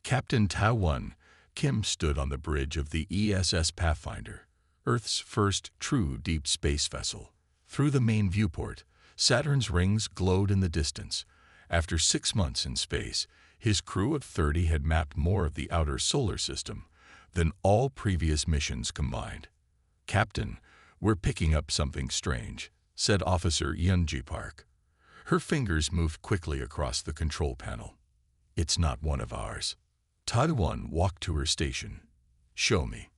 Captain Taiwan Kim stood on the bridge of the ESS Pathfinder, Earth's first true deep space vessel. Through the main viewport, Saturn's rings glowed in the distance. After 6 months in space, his crew of 30 had mapped more of the outer solar system than all previous missions combined. "Captain, we're picking up something strange," said Officer Yunji Park. Her fingers moved quickly across the control panel. "It's not one of ours." Taiwan walked to her station. "Show me."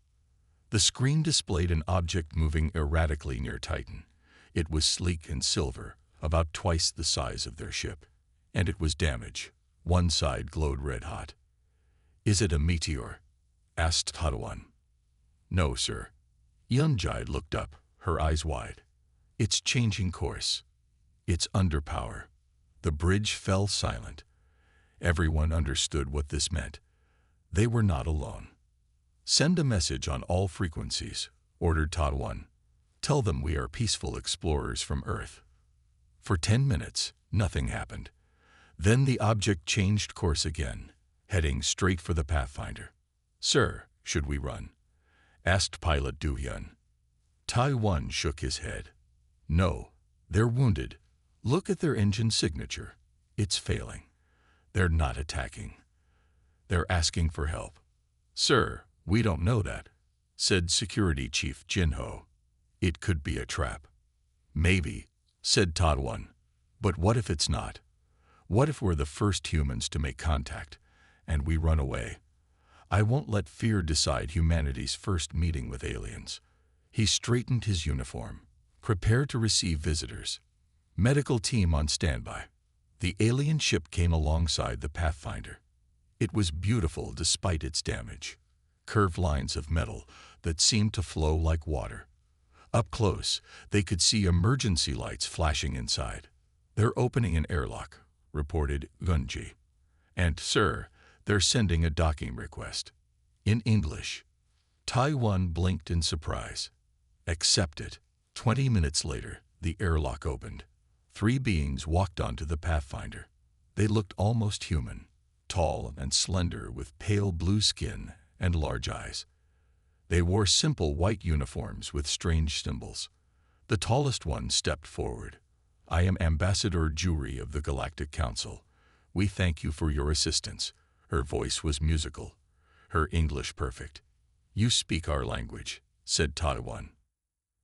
The screen displayed an object moving erratically near Titan. It was sleek and silver, about twice the size of their ship, and it was damaged. One side glowed red-hot. "Is it a meteor?" asked Taiwan. "No, sir." Yunji looked up, her eyes wide. "It's changing course. It's under power." The bridge fell silent. Everyone understood what this meant. They were not alone. "Send a message on all frequencies," ordered Taiwan. "Tell them we are peaceful explorers from Earth." For 10 minutes, nothing happened. Then the object changed course again, heading straight for the Pathfinder. "Sir, should we run?" asked pilot Du Hyun. Taiwan shook his head. "No, they're wounded. Look at their engine signature. It's failing. They're not attacking. They're asking for help." "Sir, we don't know that," said Security Chief Jin Ho. "It could be a trap." "Maybe," said Taiwan. "But what if it's not? What if we're the first humans to make contact, and we run away? I won't let fear decide humanity's first meeting with aliens." He straightened his uniform. "Prepare to receive visitors. Medical team on standby." The alien ship came alongside the Pathfinder. It was beautiful despite its damage. Curved lines of metal that seemed to flow like water. Up close, they could see emergency lights flashing inside. "They're opening an airlock," reported Gunji. "And, sir, they're sending a docking request." In English. Taiwan blinked in surprise. "Accept it." 20 minutes later, the airlock opened. 3 beings walked onto the Pathfinder. They looked almost human, tall and slender with pale blue skin and large eyes. They wore simple white uniforms with strange symbols. The tallest one stepped forward. "I am Ambassador Juri of the Galactic Council. We thank you for your assistance." Her voice was musical, her English perfect. "You speak our language," said Taiwan.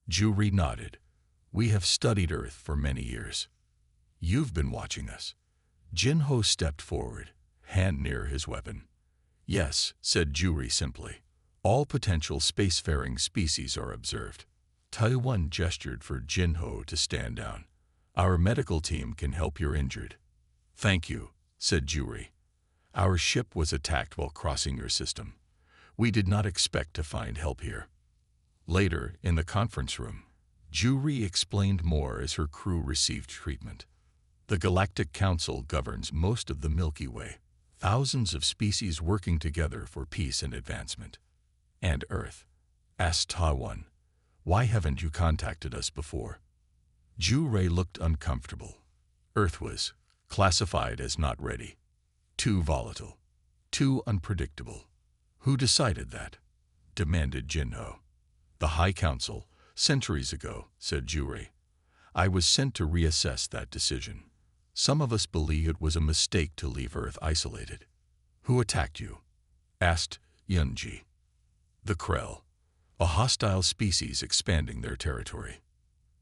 Juri nodded. "We have studied Earth for many years. You've been watching us." Jin Ho stepped forward, hand near his weapon. "Yes," said Juri simply. "All potential spacefaring species are observed." Taiwan gestured for Jin Ho to stand down. "Our medical team can help your injured." "Thank you," said Juri. "Our ship was attacked while crossing your system. We did not expect to find help here." Later, in the conference room, Juri explained more as her crew received treatment. "The Galactic Council governs most of the Milky Way, thousands of species working together for peace and advancement." "And Earth?" asked Taiwan. "Why haven't you contacted us before?" Juri looked uncomfortable. Earth was classified as not ready. Too volatile. Too unpredictable. "Who decided that?" demanded Jin Ho. "The High Council, centuries ago," said Juri. "I was sent to reassess that decision. Some of us believe it was a mistake to leave Earth isolated." "Who attacked you?" asked Yunji. "The Krell, a hostile species expanding their territory."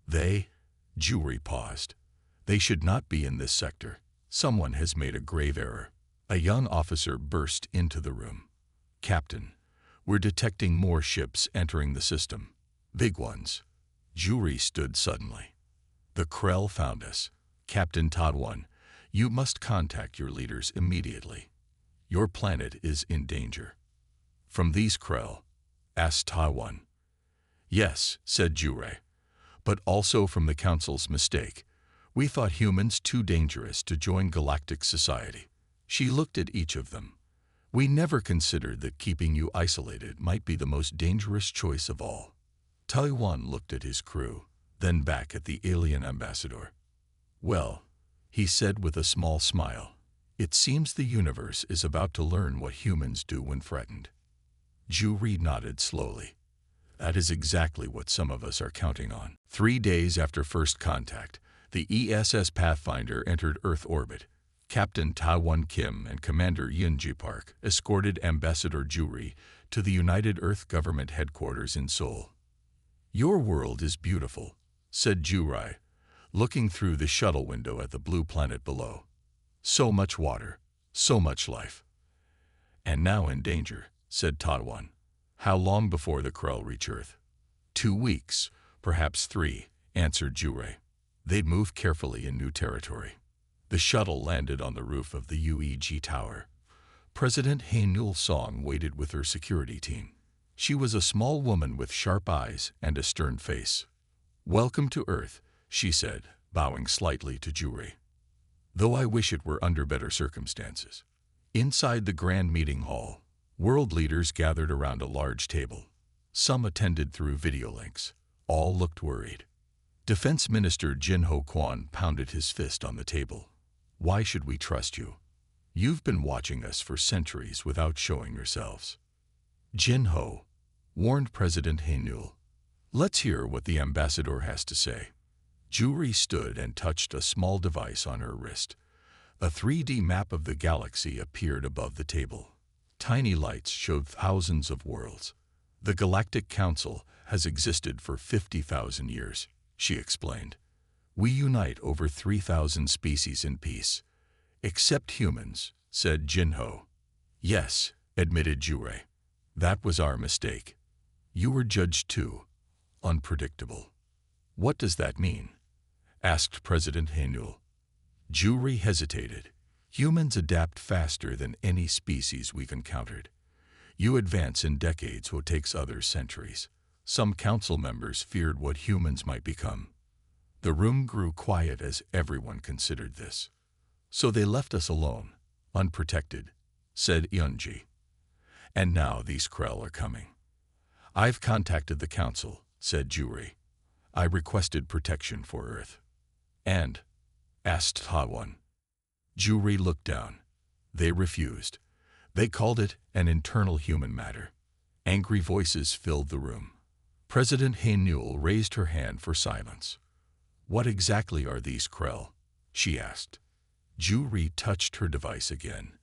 "They?" Juri paused. "They should not be in this sector. Someone has made a grave error." A young officer burst into the room. "Captain, we're detecting more ships entering the system. Big ones." Juri stood suddenly. "The Krell found us. Captain Taiwan, you must contact your leaders immediately. Your planet is in danger." "From these Krell?" asked Taiwan. "Yes," said Juri, "but also from the Council's mistake. We thought humans too dangerous to join galactic society." She looked at each of them. "We never considered that keeping you isolated might be the most dangerous choice of all." Taiwan looked at his crew, then back at the alien ambassador. "Well," he said with a small smile, It seems the universe is about to learn what humans do when threatened. Juri nodded slowly. That is exactly what some of us are counting on. 3 days after first contact, the ESS Pathfinder entered Earth orbit. Captain Ta-Won Kim and Commander Yoon-ji Park escorted Ambassador Juri to the United Earth Government headquarters in Seoul. "Your world is beautiful," said Juri, looking through the shuttle window at the blue planet below. "So much water, so much life." "And now in danger," said Ta-Won. "How long before the Krell reach Earth?" 2 weeks, perhaps 3, answered Juri. They'd move carefully in new territory. The shuttle landed on the roof of the UEG tower. President Hae-Nul Song waited with her security team. She was a small woman with sharp eyes and a stern face. "Welcome to Earth," she said, bowing slightly to Juri. "Though I wish it were under better circumstances." Inside the grand meeting hall, world leaders gathered around a large table. Some attended through video links. All looked worried. Defense Minister Jin Ho Kwon pounded his fist on the table. "Why should we trust you? You've been watching us for centuries without showing yourselves." Jin Ho warned President Hae-Nul. "Let's hear what the ambassador has to say." Juri stood and touched a small device on her wrist. A 3D map of the galaxy appeared above the table. Tiny lights showed thousands of worlds. "The Galactic Council has existed for 50,000 years, she explained. "We unite over 3,000 species in peace." "Except humans," said Jin-Ho. "Yes," admitted Juri. "That was our mistake. You were judged too. Unpredictable." "What does that mean?" asked President Hae-Nul. Juri hesitated. "Humans adapt faster than any species we've encountered. You advance in decades what takes others centuries." Some council members feared what humans might become. The room grew quiet as everyone considered this. "So they left us alone, unprotected," said Yoon-ji. "And now these Krell are coming." "I've contacted the council," said Juri. "I requested protection for Earth." "And?" asked Ta-Won. Juri looked down. "They refused. They called it an internal human matter." Angry voices filled the room. President Hae-Nul raised her hand for silence. "What exactly are these Krell?" she asked. Juri touched her device again.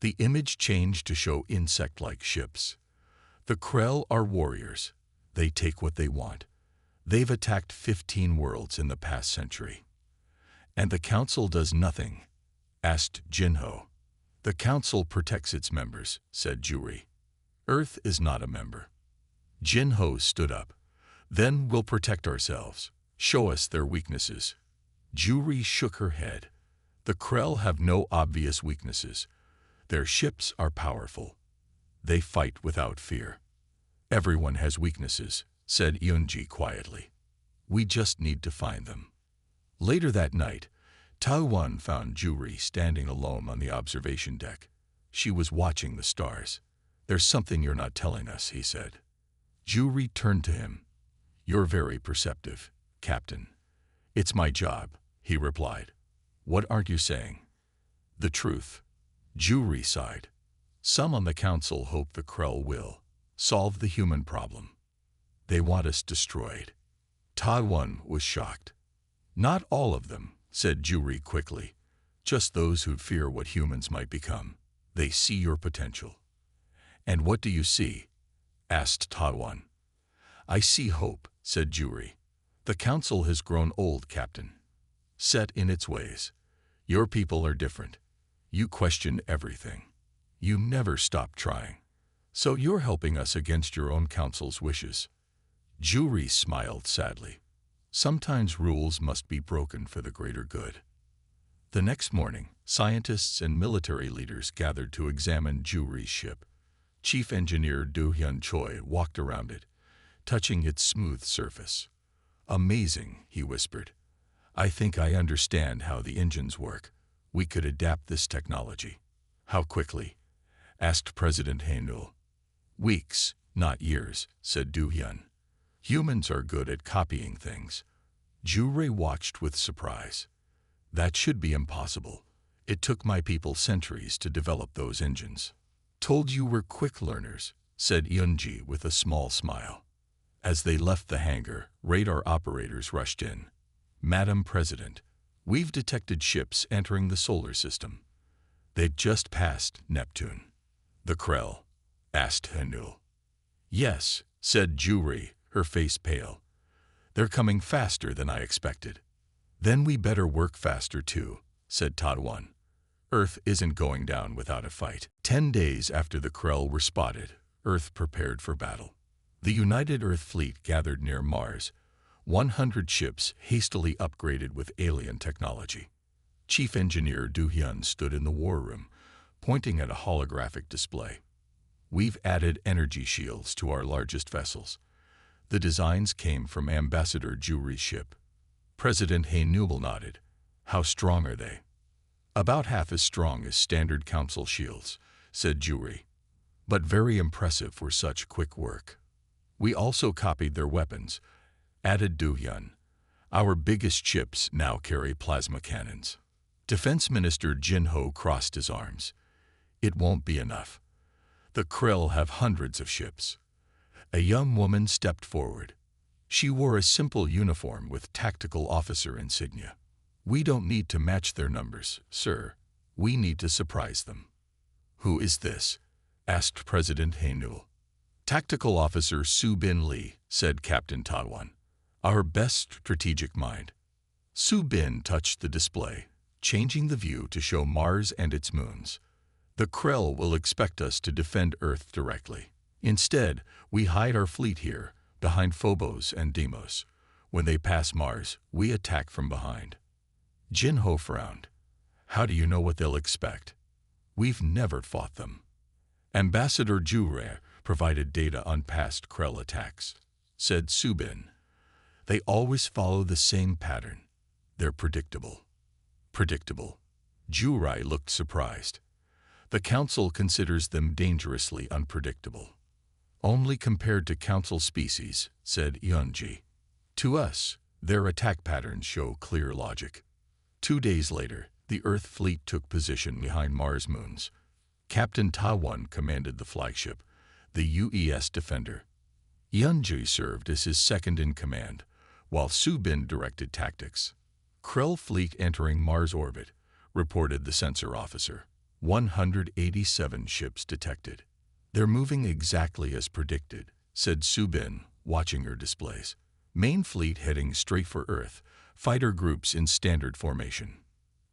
The image changed to show insect-like ships. "The Krell are warriors. They take what they want. They've attacked 15 worlds in the past century." "And the council does nothing?" asked Jin-Ho. "The council protects its members," said Juri. "Earth is not a member." Jin-Ho stood up. "Then we'll protect ourselves. Show us their weaknesses." Juri shook her head. "The Krell have no obvious weaknesses. Their ships are powerful. They fight without fear." "Everyone has weaknesses," said Yoon-ji quietly. "We just need to find them." Later that night, Ta-Won found Juri standing alone on the observation deck. She was watching the stars. "There's something you're not telling us," he said. Juri turned to him. "You're very perceptive, Captain." "It's my job," he replied. "What aren't you saying?" "The truth." Juri sighed. "Some on the council hope the Krell will solve the human problem. They want us destroyed." Ta-Won was shocked. "Not all of them," said Juri quickly. "Just those who fear what humans might become. They see your potential." "And what do you see?" asked Ta-Won. "I see hope," said Juri. "The council has grown old, Captain. Set in its ways. Your people are different. You question everything. You never stop trying. So you're helping us against your own council's wishes." Juri smiled sadly. "Sometimes rules must be broken for the greater good." The next morning, scientists and military leaders gathered to examine Juri's ship. Chief Engineer Do-Hyun Choi walked around it, touching its smooth surface. "Amazing," he whispered. "I think I understand how the engines work. We could adapt this technology." "How quickly?" asked President Hae-Nul. "Weeks, not years," said Do-Hyun. "Humans are good at copying things." Juri watched with surprise. "That should be impossible. It took my people centuries to develop those engines. Told you we're quick learners, said Yunji with a small smile. As they left the hangar, radar operators rushed in. Madam President, we've detected ships entering the solar system. They'd just passed Neptune. The Krell? Asked Hanul. Yes, said Juri, her face pale. They're coming faster than I expected. Then we better work faster too, said Tadwan. Earth isn't going down without a fight. 10 days after the Krell were spotted, Earth prepared for battle. The United Earth Fleet gathered near Mars, 100 ships hastily upgraded with alien technology. Chief Engineer Du-hyun stood in the war room, pointing at a holographic display. We've added energy shields to our largest vessels. The designs came from Ambassador Juri's ship. President Haenul nodded. How strong are they? About half as strong as standard council shields, said Juri. But very impressive for such quick work. We also copied their weapons, added Du-hyun. Our biggest ships now carry plasma cannons. Defense Minister Jin-ho crossed his arms. It won't be enough. The Krell have hundreds of ships. A young woman stepped forward. She wore a simple uniform with tactical officer insignia. We don't need to match their numbers, sir. We need to surprise them. Who is this? Asked President Haenul. Tactical Officer Su-bin Lee, said Captain Tadwan. Our best strategic mind. Su-bin touched the display, changing the view to show Mars and its moons. The Krell will expect us to defend Earth directly. Instead, we hide our fleet here, behind Phobos and Deimos. When they pass Mars, we attack from behind. Jin-ho frowned. How do you know what they'll expect? We've never fought them. Ambassador Jure provided data on past Krell attacks, said Su-bin. They always follow the same pattern. They're predictable. Predictable. Jurai looked surprised. The Council considers them dangerously unpredictable. Only compared to Council species, said Yunji. To us, their attack patterns show clear logic. 2 days later, the Earth fleet took position behind Mars moons. Captain Tadwan commanded the flagship, the UES Defender. Yunji served as his second-in-command, while Su-bin directed tactics. Krell fleet entering Mars orbit, reported the sensor officer. 187 ships detected. They're moving exactly as predicted, said Su-bin, watching her displays. Main fleet heading straight for Earth, fighter groups in standard formation.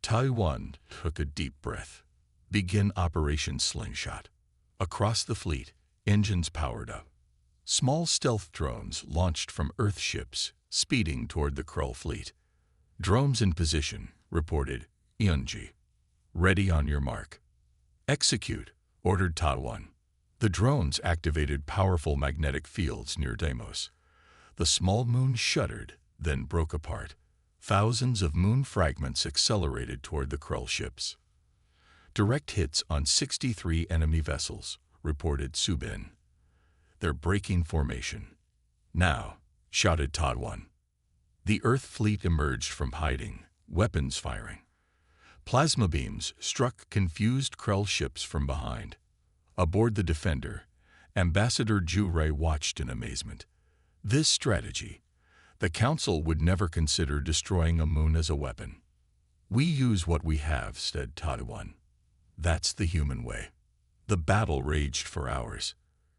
Taiwan took a deep breath. Begin Operation Slingshot. Across the fleet, engines powered up. Small stealth drones launched from Earth ships, speeding toward the Krell fleet. Drones in position, reported Yunji. Ready on your mark. Execute, ordered Tadwan. The drones activated powerful magnetic fields near Deimos. The small moon shuddered, then broke apart. Thousands of moon fragments accelerated toward the Krell ships. Direct hits on 63 enemy vessels, reported Su-bin. They're breaking formation. Now, shouted Tadwan. The Earth fleet emerged from hiding, weapons firing. Plasma beams struck confused Krell ships from behind. Aboard the Defender, Ambassador Jure watched in amazement. This strategy, the Council would never consider destroying a moon as a weapon. We use what we have, said Tadwan. That's the human way. The battle raged for hours.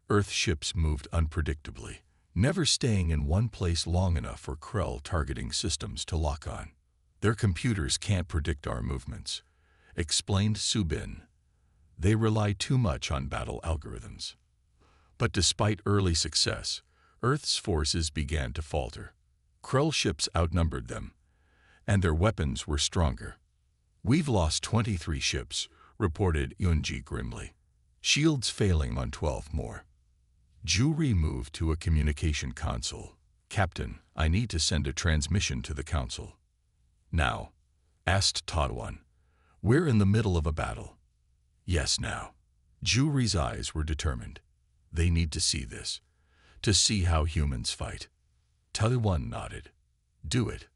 Earth ships moved unpredictably, never staying in one place long enough for Krell targeting systems to lock on. Their computers can't predict our movements, explained Su-bin. They rely too much on battle algorithms. But despite early success, Earth's forces began to falter. Krell ships outnumbered them, and their weapons were stronger. We've lost 23 ships, reported Yunji grimly. Shields failing on 12 more. Juri moved to a communication console. Captain, I need to send a transmission to the Council. Now, asked Tadwan. We're in the middle of a battle. Yes, now. Juri's eyes were determined. They need to see this, to see how humans fight. Tadwan nodded. Do it.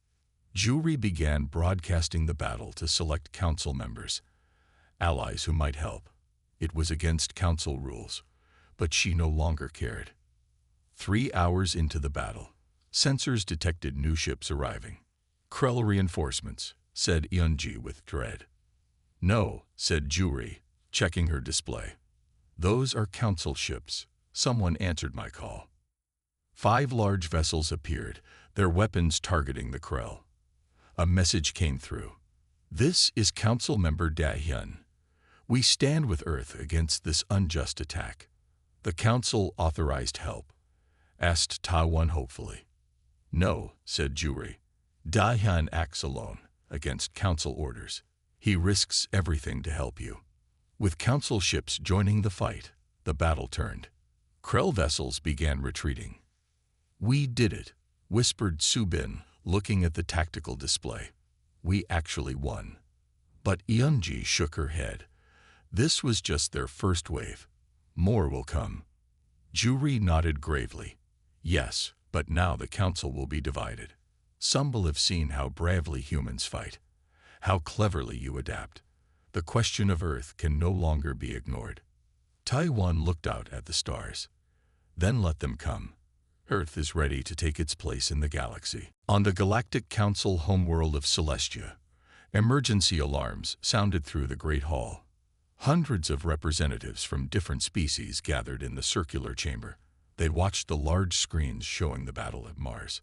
Jury began broadcasting the battle to select council members, allies who might help. It was against council rules, but she no longer cared. 3 hours into the battle, sensors detected new ships arriving. Krell reinforcements, said Eunji with dread. No, said Jury, checking her display. Those are council ships. Someone answered my call. 5 large vessels appeared, their weapons targeting the Krell. A message came through. This is Council Member Da-hyun. We stand with Earth against this unjust attack. The Council authorized help, asked Ta-won hopefully. No, said Jury. Da-hyun acts alone, against Council orders. He risks everything to help you. With Council ships joining the fight, the battle turned. Krell vessels began retreating. We did it, whispered Subin, looking at the tactical display. We actually won. But Eunji shook her head. This was just their first wave. More will come. Jury nodded gravely. Yes, but now the council will be divided. Some will have seen how bravely humans fight, how cleverly you adapt. The question of Earth can no longer be ignored. Taiwan looked out at the stars. Then let them come. Earth is ready to take its place in the galaxy. On the Galactic Council homeworld of Celestia, emergency alarms sounded through the Great Hall. Hundreds of representatives from different species gathered in the circular chamber. They watched the large screens showing the battle at Mars.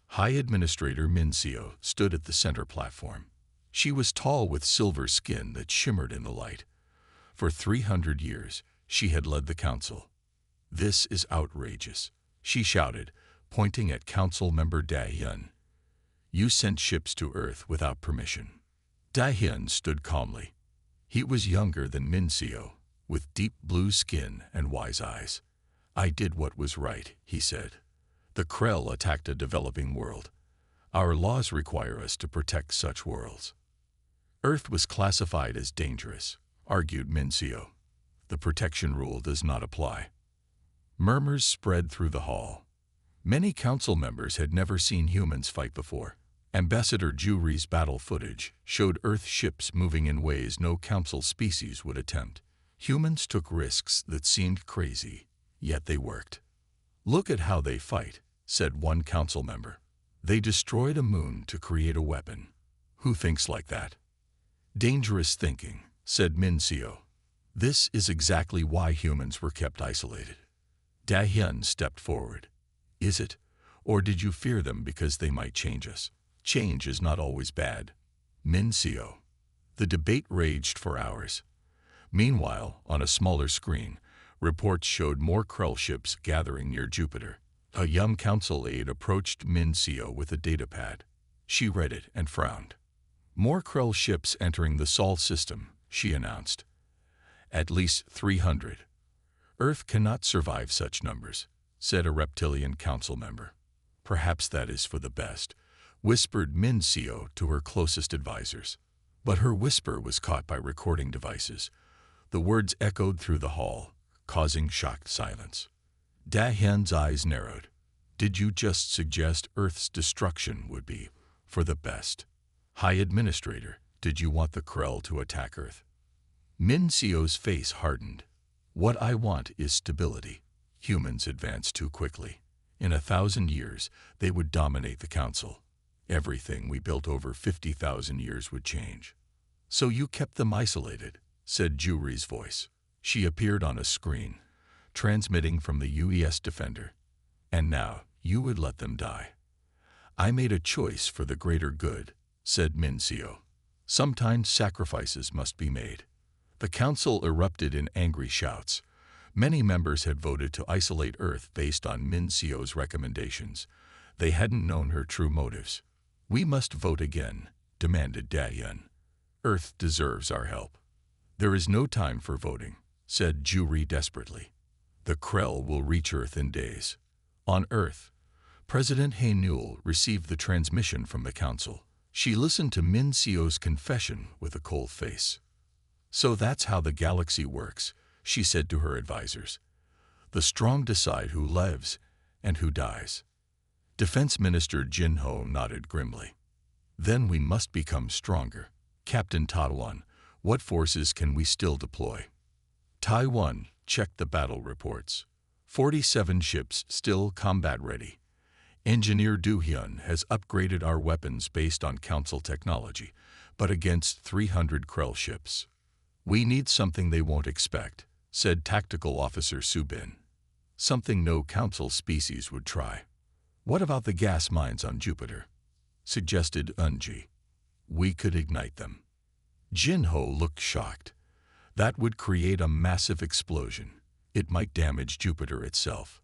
High Administrator Min-seo stood at the center platform. She was tall with silver skin that shimmered in the light. For 300 years, she had led the council. This is outrageous, she shouted, pointing at Council Member Da-hyun. You sent ships to Earth without permission. Da-hyun stood calmly. He was younger than Min-seo, with deep blue skin and wise eyes. I did what was right, he said. The Krell attacked a developing world. Our laws require us to protect such worlds. Earth was classified as dangerous, argued Min-seo. The protection rule does not apply. Murmurs spread through the hall. Many council members had never seen humans fight before. Ambassador Jury's battle footage showed Earth ships moving in ways no council species would attempt. Humans took risks that seemed crazy, yet they worked. Look at how they fight, said one council member. They destroyed a moon to create a weapon. Who thinks like that? Dangerous thinking, said Min-seo. This is exactly why humans were kept isolated. Da-hyun stepped forward. Is it? Or did you fear them because they might change us? Change is not always bad. Min-seo. The debate raged for hours. Meanwhile, on a smaller screen, reports showed more Krell ships gathering near Jupiter. A young council aide approached Min-seo with a datapad. She read it and frowned. More Krell ships entering the Sol system, she announced. At least 300. Earth cannot survive such numbers, said a reptilian council member. Perhaps that is for the best, whispered Min-seo to her closest advisors. But her whisper was caught by recording devices. The words echoed through the hall, causing shocked silence. Da-hyun's eyes narrowed. Did you just suggest Earth's destruction would be for the best? High Administrator, did you want the Krell to attack Earth? Min-seo's face hardened. What I want is stability. Humans advance too quickly. In 1,000 years, they would dominate the council. Everything we built over 50,000 years would change. So you kept them isolated, said Jury's voice. She appeared on a screen, transmitting from the UES Defender. And now you would let them die. I made a choice for the greater good, said Min-seo. Sometimes sacrifices must be made. The council erupted in angry shouts. Many members had voted to isolate Earth based on Min-seo's recommendations. They hadn't known her true motives. We must vote again, demanded Da-hyun. Earth deserves our help. There is no time for voting, said Jury desperately. The Krell will reach Earth in days. On Earth, President Hae-nul received the transmission from the council. She listened to Min-seo's confession with a cold face. So that's how the galaxy works, she said to her advisors. The strong decide who lives and who dies. Defense Minister Jin-ho nodded grimly. Then we must become stronger. Captain Taiwan, what forces can we still deploy? Taiwan, check the battle reports. 47 ships still combat ready. Engineer Du Hyun has upgraded our weapons based on Council technology, but against 300 Krell ships. We need something they won't expect, said Tactical Officer Subin. Something no Council species would try. What about the gas mines on Jupiter? Suggested Unji. We could ignite them. Jinho looked shocked. That would create a massive explosion. It might damage Jupiter itself.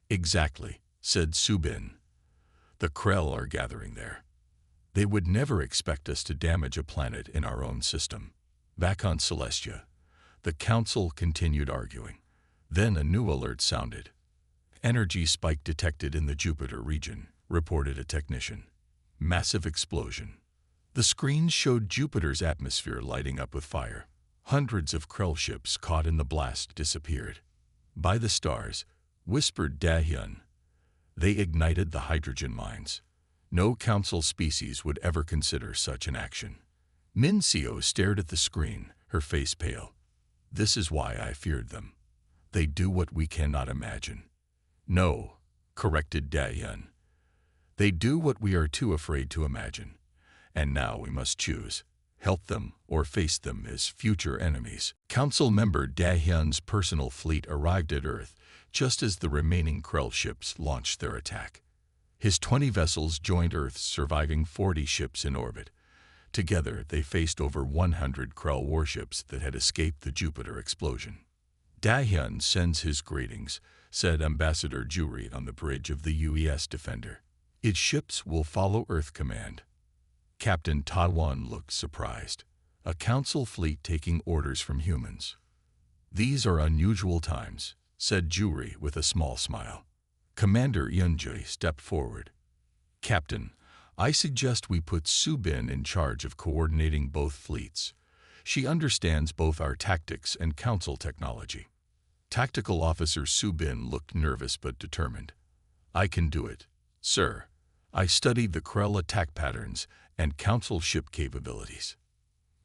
Exactly, said Subin. The Krell are gathering there. They would never expect us to damage a planet in our own system. Back on Celestia, the Council continued arguing. Then a new alert sounded. Energy spike detected in the Jupiter region, reported a technician. Massive explosion. The screens showed Jupiter's atmosphere lighting up with fire. Hundreds of Krell ships caught in the blast disappeared. By the stars, whispered Dahyun. They ignited the hydrogen mines. No Council species would ever consider such an action. Min-seo stared at the screen, her face pale. This is why I feared them. They do what we cannot imagine. No, corrected Dahyun. They do what we are too afraid to imagine. And now we must choose. Help them or face them as future enemies. Council member Dahyun's personal fleet arrived at Earth just as the remaining Krell ships launched their attack. His 20 vessels joined Earth's surviving 40 ships in orbit. Together, they faced over 100 Krell warships that had escaped the Jupiter explosion. Dahyun sends his greetings, said Ambassador Juri on the bridge of the UES Defender. Its ships will follow Earth Command. Captain Taiwan looked surprised. A Council fleet taking orders from humans. These are unusual times, said Juri with a small smile. Commander Yunji stepped forward. Captain, I suggest we put Subin in charge of coordinating both fleets. She understands both our tactics and Council technology. Tactical Officer Subin looked nervous but determined. I can do it, sir. I studied the Krell attack patterns and Council ship capabilities.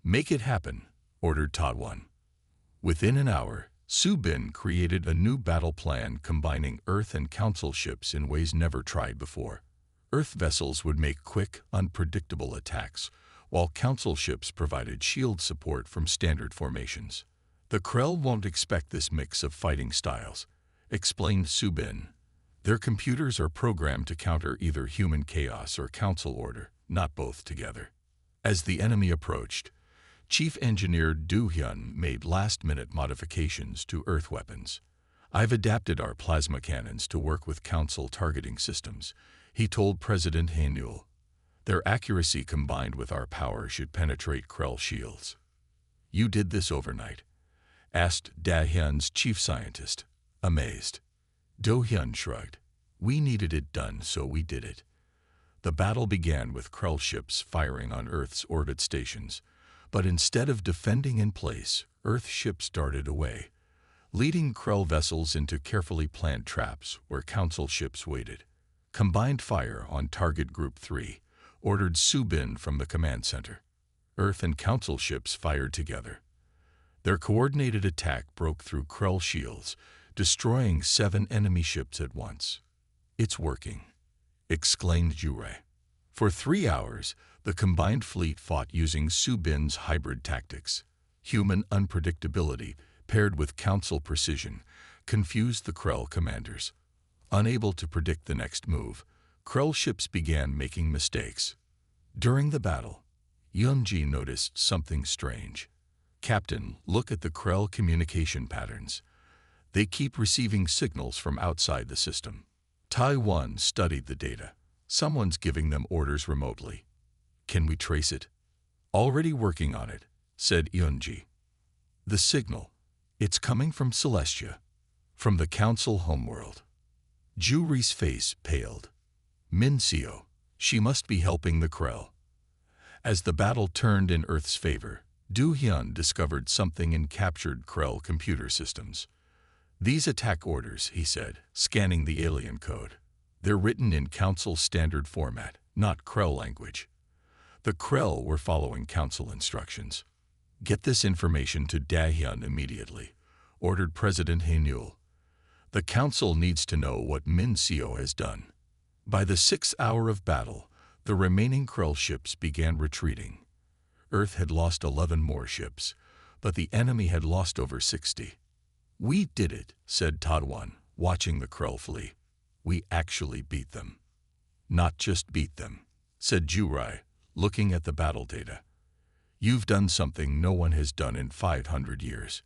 Make it happen, ordered Taiwan. Within an hour, Subin created a new battle plan combining Earth and Council ships in ways never tried before. Earth vessels would make quick, unpredictable attacks, while Council ships provided shield support from standard formations. The Krell won't expect this mix of fighting styles, explained Subin. Their computers are programmed to counter either human chaos or Council order, not both together. As the enemy approached, Chief Engineer Du Hyun made last-minute modifications to Earth weapons. I've adapted our plasma cannons to work with Council targeting systems, he told President Haenul. Their accuracy combined with our power should penetrate Krell shields. You did this overnight? Asked Dahyun's chief scientist, amazed. Do Hyun shrugged. We needed it done, so we did it. The battle began with Krell ships firing on Earth's orbit stations, but instead of defending in place, Earth ships darted away, leading Krell vessels into carefully planned traps where Council ships waited. Combined fire on Target Group 3, ordered Subin from the command center. Earth and Council ships fired together. Their coordinated attack broke through Krell shields, destroying 7 enemy ships at once. It's working, exclaimed Jure. For 3 hours, the combined fleet fought using Subin's hybrid tactics. Human unpredictability, paired with Council precision, confused the Krell commanders. Unable to predict the next move, Krell ships began making mistakes. During the battle, Yunji noticed something strange. Captain, look at the Krell communication patterns. They keep receiving signals from outside the system. Taiwan studied the data. Someone's giving them orders remotely. Can we trace it? Already working on it, said Yunji. The signal. It's coming from Celestia, from the Council homeworld. Juri's face paled. Min-seo, she must be helping the Krell. As the battle turned in Earth's favor, Du Hyun discovered something in captured Krell computer systems. These attack orders, he said, scanning the alien code. They're written in Council standard format, not Krell language. The Krell were following council instructions. "Get this information to Dahyun immediately," ordered President Haenul. "The council needs to know what Min Seo has done." By the 6th hour of battle, the remaining Krell ships began retreating. Earth had lost 11 more ships, but the enemy had lost over 60. "We did it," said Tadwan, watching the Krell flee. "We actually beat them." "Not just beat them," said Jurai, looking at the battle data. "You've done something no one has done in 500 years.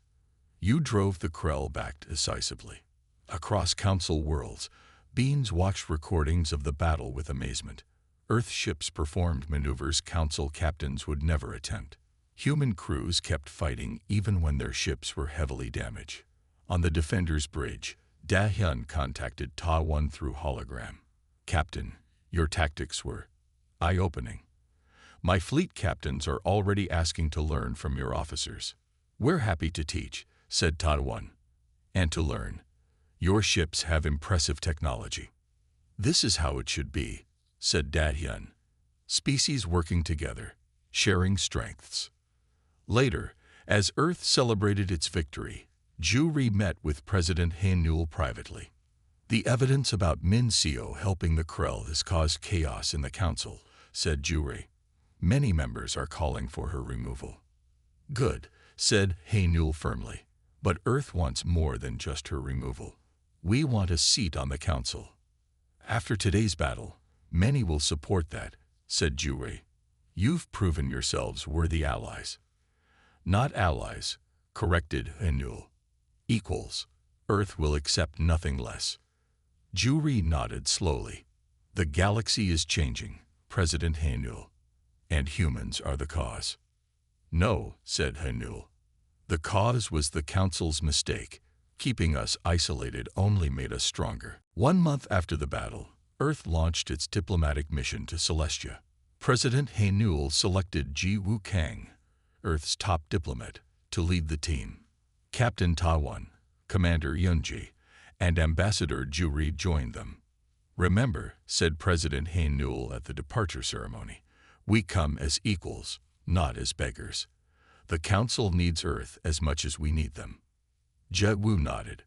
You drove the Krell back decisively." Across council worlds, Beans watched recordings of the battle with amazement. Earth ships performed maneuvers council captains would never attempt. Human crews kept fighting even when their ships were heavily damaged. On the Defender's Bridge, Dahyun contacted Ta-1 through hologram. "Captain, your tactics were eye-opening. My fleet captains are already asking to learn from your officers." "We're happy to teach," said Ta-1. "And to learn. Your ships have impressive technology." "This is how it should be," said Dahyun. "Species working together, sharing strengths." Later, as Earth celebrated its victory, Juri met with President Haenul privately. "The evidence about Min Seo helping the Krell has caused chaos in the council," said Juri. "Many members are calling for her removal." "Good," said Haenul firmly. "But Earth wants more than just her removal. We want a seat on the council." "After today's battle, many will support that," said Juri. "You've proven yourselves worthy allies." "Not allies," corrected Haenul. "Equals. Earth will accept nothing less." Juri nodded slowly. "The galaxy is changing, President Haenul, and humans are the cause." "No," said Haenul. "The cause was the Council's mistake. Keeping us isolated only made us stronger." 1 month after the battle, Earth launched its diplomatic mission to Celestia. President Haenul selected Ji Woo Kang, Earth's top diplomat, to lead the team. Captain Ta-1, Commander Yunji, and Ambassador Juri joined them. "Remember," said President Haenul at the departure ceremony, "we come as equals, not as beggars. The Council needs Earth as much as we need them." Ji-Woo nodded.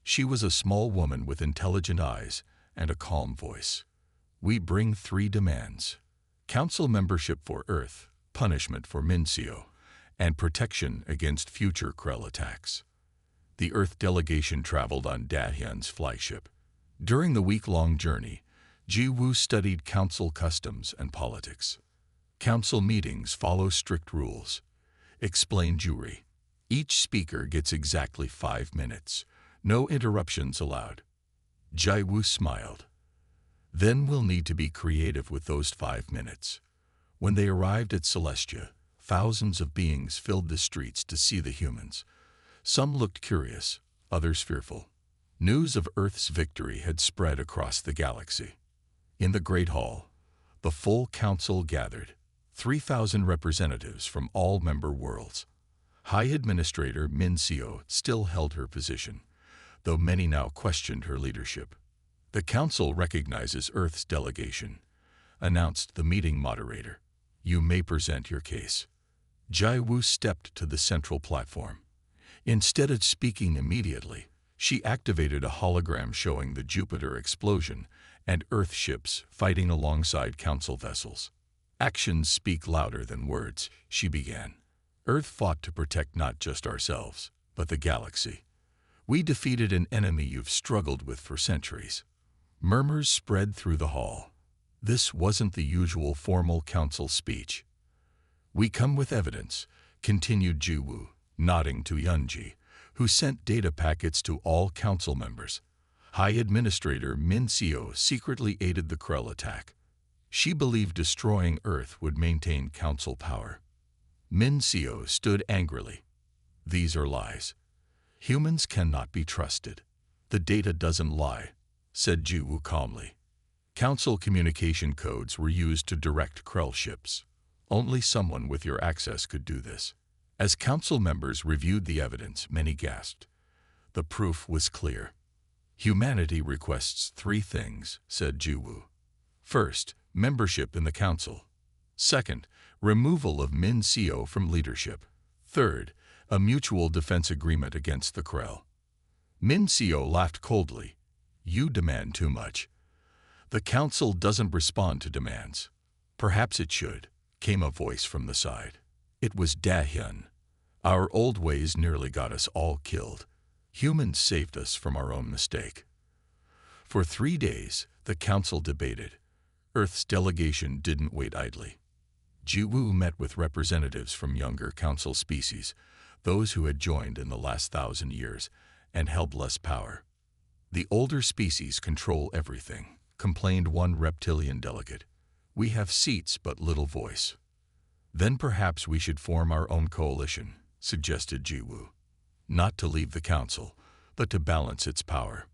She was a small woman with intelligent eyes and a calm voice. "We bring 3 demands: Council membership for Earth, punishment for Min Seo, and protection against future Krell attacks." The Earth delegation traveled on Dahyun's flagship. During the week-long journey, Ji-Woo studied Council customs and politics. "Council meetings follow strict rules," explained Juri. "Each speaker gets exactly 5 minutes. No interruptions allowed." Ji-Woo smiled. "Then we'll need to be creative with those 5 minutes." When they arrived at Celestia, thousands of beings filled the streets to see the humans. Some looked curious, others fearful. News of Earth's victory had spread across the galaxy. In the Great Hall, the full council gathered, 3,000 representatives from all member worlds. High Administrator Min Seo still held her position, though many now questioned her leadership. "The Council recognizes Earth's delegation," announced the meeting moderator. "You may present your case." Ji-Woo stepped to the central platform. Instead of speaking immediately, she activated a hologram showing the Jupiter explosion and Earth ships fighting alongside Council vessels. "Actions speak louder than words," she began. "Earth fought to protect not just ourselves, but the galaxy. We defeated an enemy you've struggled with for centuries." Murmurs spread through the hall. This wasn't the usual formal council speech. "We come with evidence," continued Ji-Woo, nodding to Yunji, who sent data packets to all council members. High Administrator Min Seo secretly aided the Krell attack. She believed destroying Earth would maintain council power. Min Seo stood angrily. "These are lies. Humans cannot be trusted." "The data doesn't lie," said Ji-Woo calmly. "Council communication codes were used to direct Krell ships. Only someone with your access could do this." As council members reviewed the evidence, many gasped. The proof was clear. "Humanity requests 3 things," said Ji-Woo. "First, membership in the council. Second, removal of Min Seo from leadership. Third, a mutual defense agreement against the Krell. Min Seo laughed coldly. You demand too much. The council doesn't respond to demands. Perhaps it should, came a voice from the side. It was Da-hyun. Our old ways nearly got us all killed. Humans saved us from our own mistake. For 3 days, the council debated. Earth's delegation didn't wait idly. Jiwoo met with representatives from younger council species, those who had joined in the last 1,000 years and held less power. The older species control everything, complained one reptilian delegate. We have seats but little voice. Then perhaps we should form our own coalition, suggested Jiwoo. Not to leave the council, but to balance its power.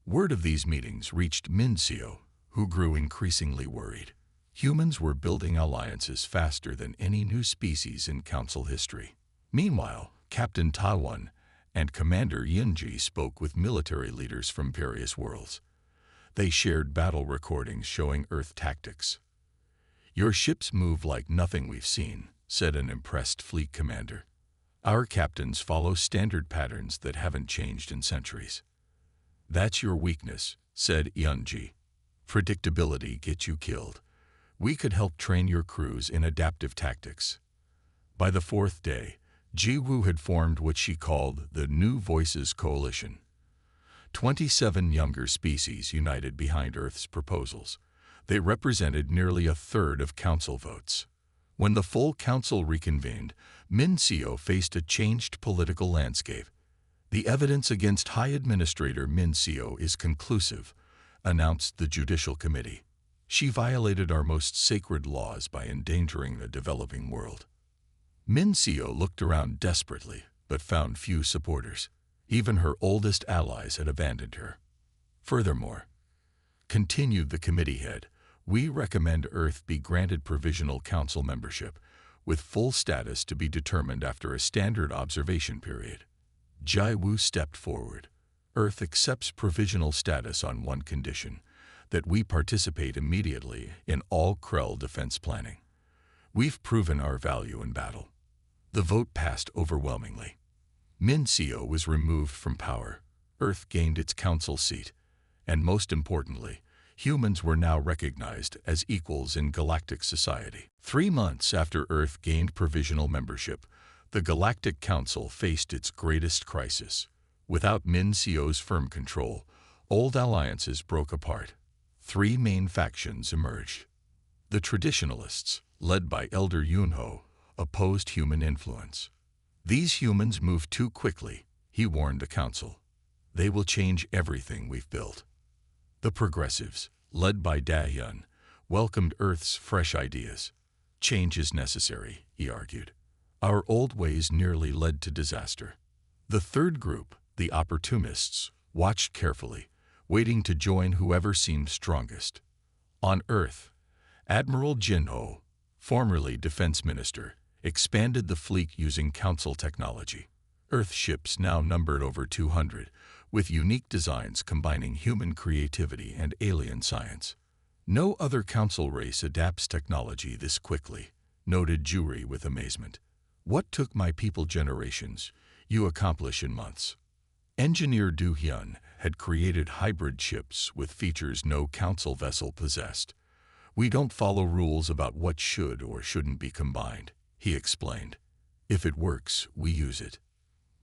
Word of these meetings reached Min Seo, who grew increasingly worried. Humans were building alliances faster than any new species in council history. Meanwhile, Captain Ta-won and Commander Yunji spoke with military leaders from various worlds. They shared battle recordings showing Earth tactics. Your ships move like nothing we've seen, said an impressed fleet commander. Our captains follow standard patterns that haven't changed in centuries. That's your weakness, said Yunji. Predictability gets you killed. We could help train your crews in adaptive tactics. By the 4th day, Jiwoo had formed what she called the New Voices Coalition. 27 younger species united behind Earth's proposals. They represented nearly a third of council votes. When the full council reconvened, Min Seo faced a changed political landscape. The evidence against High Administrator Min Seo is conclusive, announced the Judicial Committee. She violated our most sacred laws by endangering the developing world. Min Seo looked around desperately, but found few supporters. Even her oldest allies had abandoned her. Furthermore, continued the committee head, we recommend Earth be granted provisional council membership, with full status to be determined after a standard observation period. Jiwoo stepped forward. Earth accepts provisional status on one condition, that we participate immediately in all Krell defense planning. We've proven our value in battle. The vote passed overwhelmingly. Min Seo was removed from power. Earth gained its council seat. And most importantly, humans were now recognized as equals in galactic society. 3 months after Earth gained provisional membership, the Galactic Council faced its greatest crisis. Without Min Seo's firm control, old alliances broke apart. 3 main factions emerged. The Traditionalists, led by Elder Yunho, opposed human influence. These humans move too quickly, he warned the council. They will change everything we've built. The Progressives, led by Da-hyun, welcomed Earth's fresh ideas. Change is necessary, he argued. Our old ways nearly led to disaster. The third group, the Opportunists, watched carefully, waiting to join whoever seemed strongest. On Earth, Admiral Jinho, formerly Defense Minister, expanded the fleet using council technology. Earth ships now numbered over 200, with unique designs combining human creativity and alien science. No other council race adapts technology this quickly, noted Juri with amazement. What took my people generations, you accomplish in months. Engineer Do-hyun had created hybrid ships with features no council vessel possessed. We don't follow rules about what should or shouldn't be combined, he explained. If it works, we use it.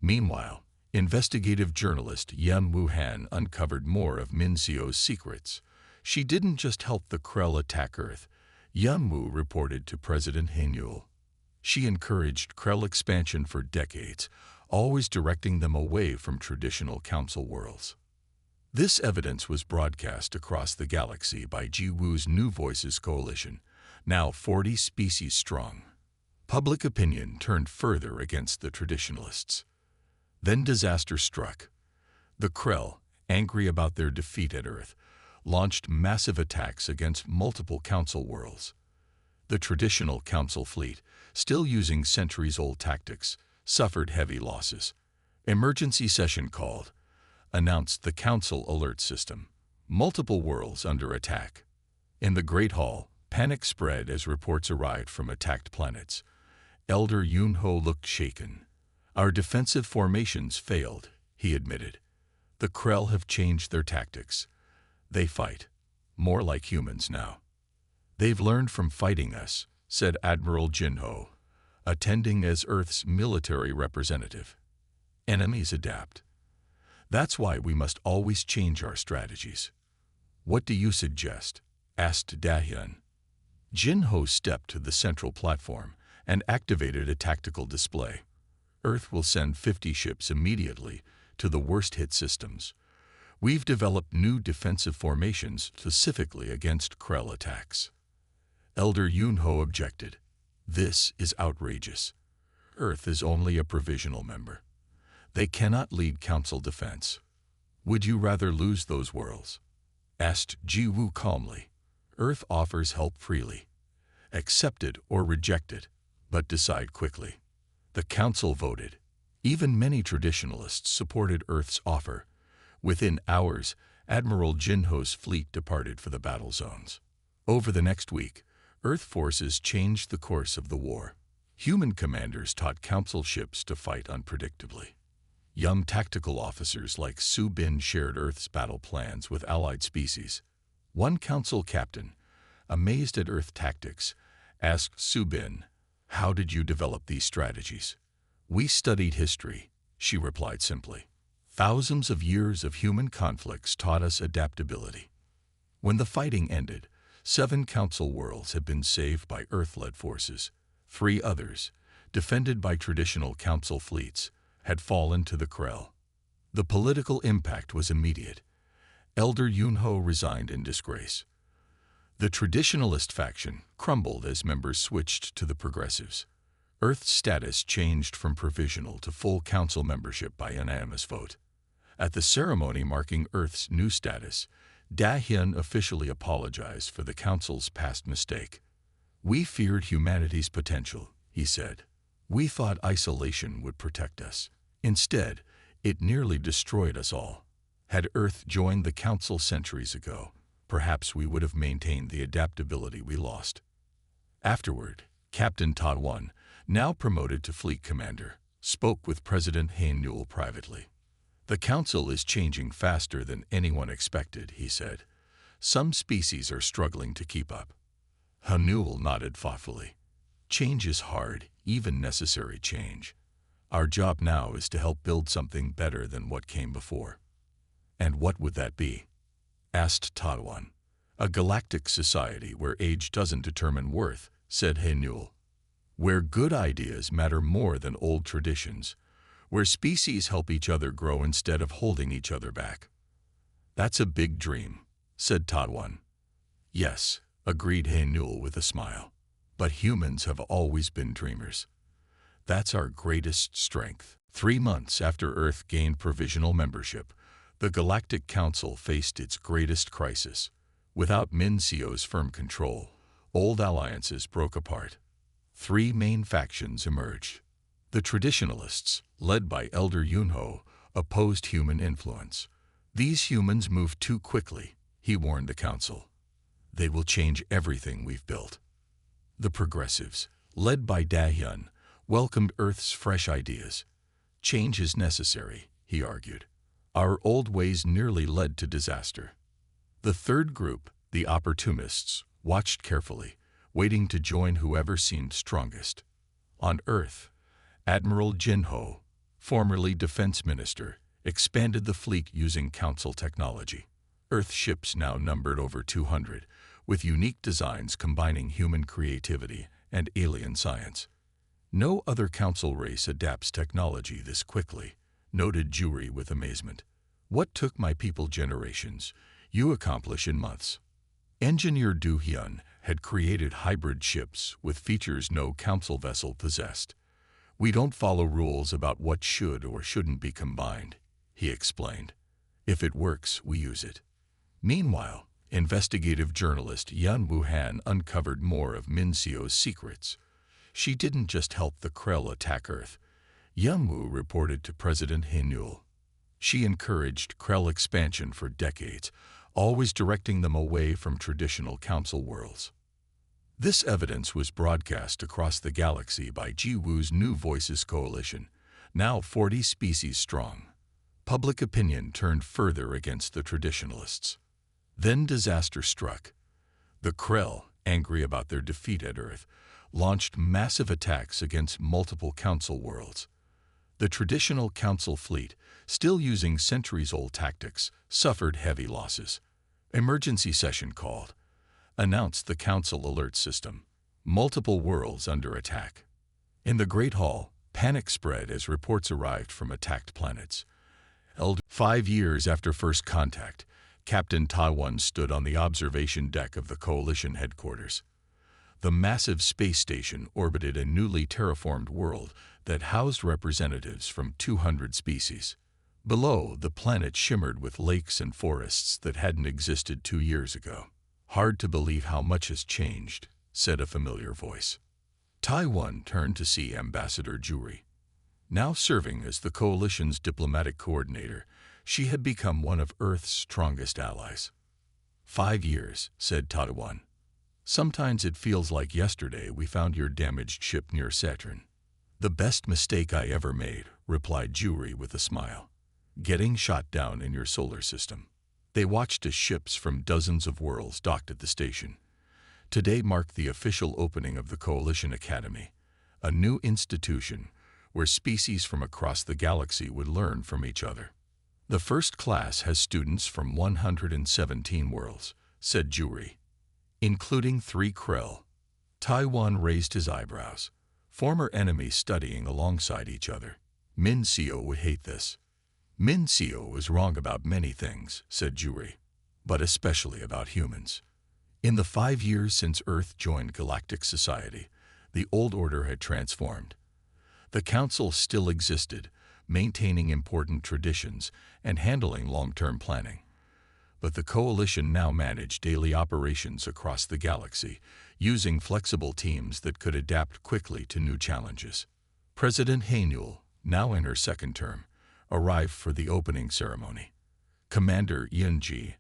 Meanwhile, investigative journalist Yun Woo-han uncovered more of Min Seo's secrets. She didn't just help the Krell attack Earth, Yun Woo reported to President Haenyul. She encouraged Krell expansion for decades, always directing them away from traditional council worlds. This evidence was broadcast across the galaxy by Jiwoo's New Voices Coalition, now 40 species strong. Public opinion turned further against the Traditionalists. Then disaster struck. The Krell, angry about their defeat at Earth, launched massive attacks against multiple council worlds. The traditional council fleet, still using centuries-old tactics, suffered heavy losses. Emergency session called, announced the council alert system. Multiple worlds under attack. In the Great Hall, Panic spread as reports arrived from attacked planets. Elder Yunho looked shaken. Our defensive formations failed, he admitted. The Krell have changed their tactics. They fight more like humans now. They've learned from fighting us, said Admiral Jinho, attending as Earth's military representative. Enemies adapt. That's why we must always change our strategies. What do you suggest? Asked Dahyun. Jinho stepped to the central platform and activated a tactical display. Earth will send 50 ships immediately to the worst-hit systems. We've developed new defensive formations specifically against Krell attacks. Elder Yunho objected. This is outrageous. Earth is only a provisional member. They cannot lead Council defense. Would you rather lose those worlds? Asked Jiwoo calmly. Earth offers help freely. Accept it or reject it, but decide quickly. The Council voted. Even many traditionalists supported Earth's offer. Within hours, Admiral Jinho's fleet departed for the battle zones. Over the next week, Earth forces changed the course of the war. Human commanders taught Council ships to fight unpredictably. Young tactical officers like Su Bin shared Earth's battle plans with allied species. One Council captain, amazed at Earth tactics, asked Su Bin, "How did you develop these strategies?" "We studied history," she replied simply. "Thousands of years of human conflicts taught us adaptability." When the fighting ended, 7 Council worlds had been saved by Earth-led forces. 3 others, defended by traditional Council fleets, had fallen to the Krell. The political impact was immediate. Elder Yunho resigned in disgrace. The traditionalist faction crumbled as members switched to the progressives. Earth's status changed from provisional to full Council membership by unanimous vote. At the ceremony marking Earth's new status, Dahyun officially apologized for the Council's past mistake. "We feared humanity's potential," he said. "We thought isolation would protect us. Instead, it nearly destroyed us all. Had Earth joined the Council centuries ago, perhaps we would have maintained the adaptability we lost." Afterward, Captain Tadwan, now promoted to fleet commander, spoke with President Hae-Newell privately. "The Council is changing faster than anyone expected," he said. "Some species are struggling to keep up." Hae-Newell nodded thoughtfully. "Change is hard, even necessary change. Our job now is to help build something better than what came before." "And what would that be?" asked Tadwan. "A galactic society where age doesn't determine worth," said Hae-Newell. "Where good ideas matter more than old traditions. Where species help each other grow instead of holding each other back." "That's a big dream," said Tadwan. "Yes," agreed Hae-Newell with a smile. "But humans have always been dreamers. That's our greatest strength." 3 months after Earth gained provisional membership, the Galactic Council faced its greatest crisis. Without Minseo's firm control, old alliances broke apart. 3 main factions emerged. The traditionalists, led by Elder Yunho, opposed human influence. "These humans move too quickly," he warned the Council. "They will change everything we've built." The progressives, led by Dahyun, welcomed Earth's fresh ideas. "Change is necessary," he argued. "Our old ways nearly led to disaster." The third group, the opportunists, watched carefully, waiting to join whoever seemed strongest. On Earth, Admiral Jinho, formerly Defense Minister, expanded the fleet using Council technology. Earth ships now numbered over 200, with unique designs combining human creativity and alien science. "No other Council race adapts technology this quickly," noted Juri with amazement. "What took my people generations, you accomplish in months." Engineer Do-hyun had created hybrid ships with features no Council vessel possessed. "We don't follow rules about what should or shouldn't be combined," he explained. "If it works, we use it." Meanwhile, investigative journalist Yun Woo-han uncovered more of Minseo's secrets. She didn't just help the Krell attack Earth. Yun-woo reported to President Hae-Newell. She encouraged Krell expansion for decades, always directing them away from traditional Council worlds. This evidence was broadcast across the galaxy by Jiwu's New Voices Coalition, now 40 species strong. Public opinion turned further against the traditionalists. Then disaster struck. The Krell, angry about their defeat at Earth, launched massive attacks against multiple Council worlds. The traditional Council fleet, still using centuries-old tactics, suffered heavy losses. Emergency session called. Announced the Council alert system. Multiple worlds under attack. In the Great Hall, panic spread as reports arrived from attacked planets. 5 years after first contact, Captain Taiwan stood on the observation deck of the Coalition headquarters. The massive space station orbited a newly terraformed world that housed representatives from 200 species. Below, the planet shimmered with lakes and forests that hadn't existed 2 years ago. "Hard to believe how much has changed," said a familiar voice. Taiwan turned to see Ambassador Juri. Now serving as the Coalition's diplomatic coordinator, she had become one of Earth's strongest allies. 5 years, said Taiwan. Sometimes it feels like yesterday we found your damaged ship near Saturn. The best mistake I ever made, replied Juri with a smile. Getting shot down in your solar system. They watched as ships from dozens of worlds docked at the station. Today marked the official opening of the Coalition Academy, a new institution where species from across the galaxy would learn from each other. The first class has students from 117 worlds, said Juri, including 3 Krell. Taiwan raised his eyebrows. Former enemies studying alongside each other. Min Seo would hate this. Min Seo is wrong about many things, said Juri, but especially about humans. In the 5 years since Earth joined Galactic Society, the old order had transformed. The Council still existed, maintaining important traditions and handling long-term planning. But the Coalition now managed daily operations across the galaxy, using flexible teams that could adapt quickly to new challenges. President Haenul, now in her second term, arrived for the opening ceremony. Commander Yunji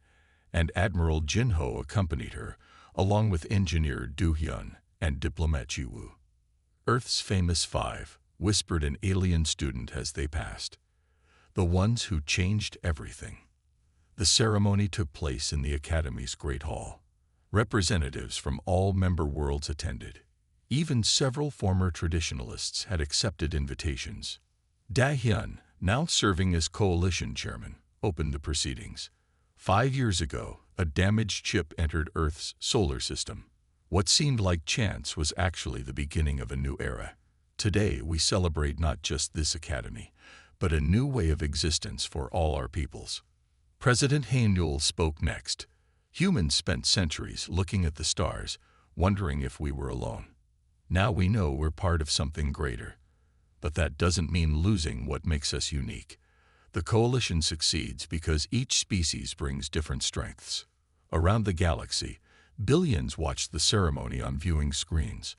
and Admiral Jinho accompanied her, along with engineer Du Hyun and diplomat Jiwoo. Earth's famous 5, whispered an alien student as they passed. The ones who changed everything. The ceremony took place in the Academy's Great Hall. Representatives from all member worlds attended. Even several former traditionalists had accepted invitations. Da Hyun, now serving as Coalition Chairman, opened the proceedings. 5 years ago, a damaged ship entered Earth's solar system. What seemed like chance was actually the beginning of a new era. Today, we celebrate not just this academy, but a new way of existence for all our peoples. President Haenul spoke next. Humans spent centuries looking at the stars, wondering if we were alone. Now we know we're part of something greater. But that doesn't mean losing what makes us unique. The Coalition succeeds because each species brings different strengths. Around the galaxy, billions watched the ceremony on viewing screens.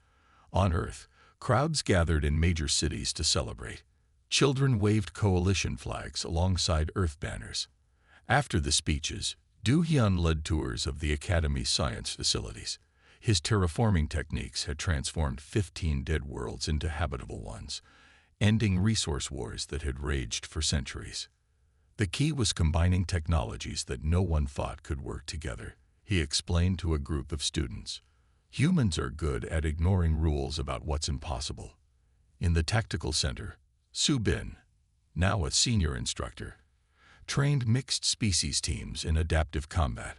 On Earth, crowds gathered in major cities to celebrate. Children waved Coalition flags alongside Earth banners. After the speeches, Du Hyun led tours of the Academy's science facilities. His terraforming techniques had transformed 15 dead worlds into habitable ones, ending resource wars that had raged for centuries. The key was combining technologies that no one thought could work together, he explained to a group of students. Humans are good at ignoring rules about what's impossible. In the Tactical Center, Su Bin, now a senior instructor, trained mixed species teams in adaptive combat.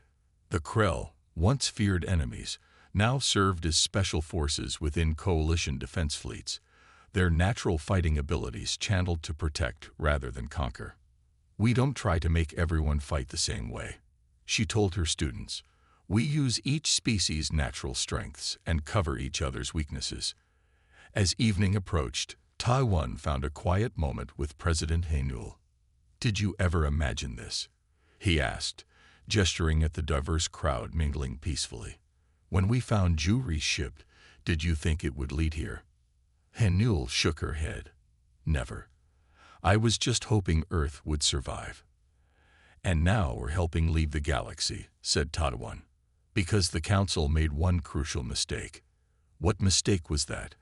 The Krell, once feared enemies, now served as special forces within Coalition defense fleets, their natural fighting abilities channeled to protect rather than conquer. We don't try to make everyone fight the same way, she told her students. We use each species' natural strengths and cover each other's weaknesses. As evening approached, Taiwan found a quiet moment with President Haenul. Did you ever imagine this? He asked, gesturing at the diverse crowd mingling peacefully. When we found Juri's ship, did you think it would lead here? Haenul shook her head. Never. I was just hoping Earth would survive. And now we're helping leave the galaxy, said Taiwan, because the Council made one crucial mistake. "What mistake was that?"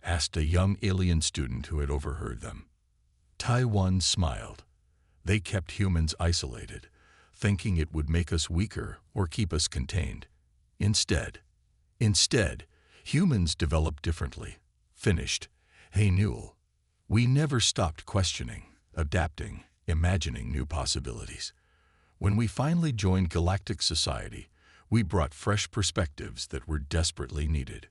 asked a young alien student who had overheard them. Taiwan smiled. "They kept humans isolated, thinking it would make us weaker or keep us contained. Instead, humans developed differently," finished Hey Newell. "We never stopped questioning, adapting, imagining new possibilities. When we finally joined Galactic Society, we brought fresh perspectives that were desperately needed."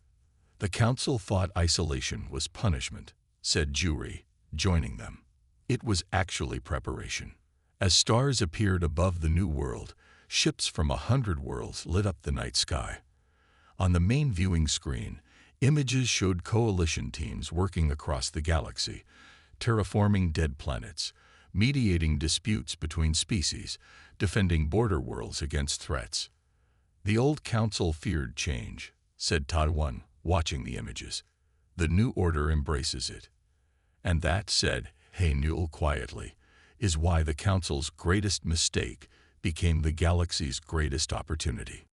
"The Council thought isolation was punishment," said Juri, joining them. "It was actually preparation. As stars appeared above the new world, ships from 100 worlds lit up the night sky. On the main viewing screen, images showed coalition teams working across the galaxy, terraforming dead planets, mediating disputes between species, defending border worlds against threats. The old council feared change," said Taiwan, watching the images. "The new order embraces it. And that," said Hey Newell quietly, "is why the council's greatest mistake became the galaxy's greatest opportunity."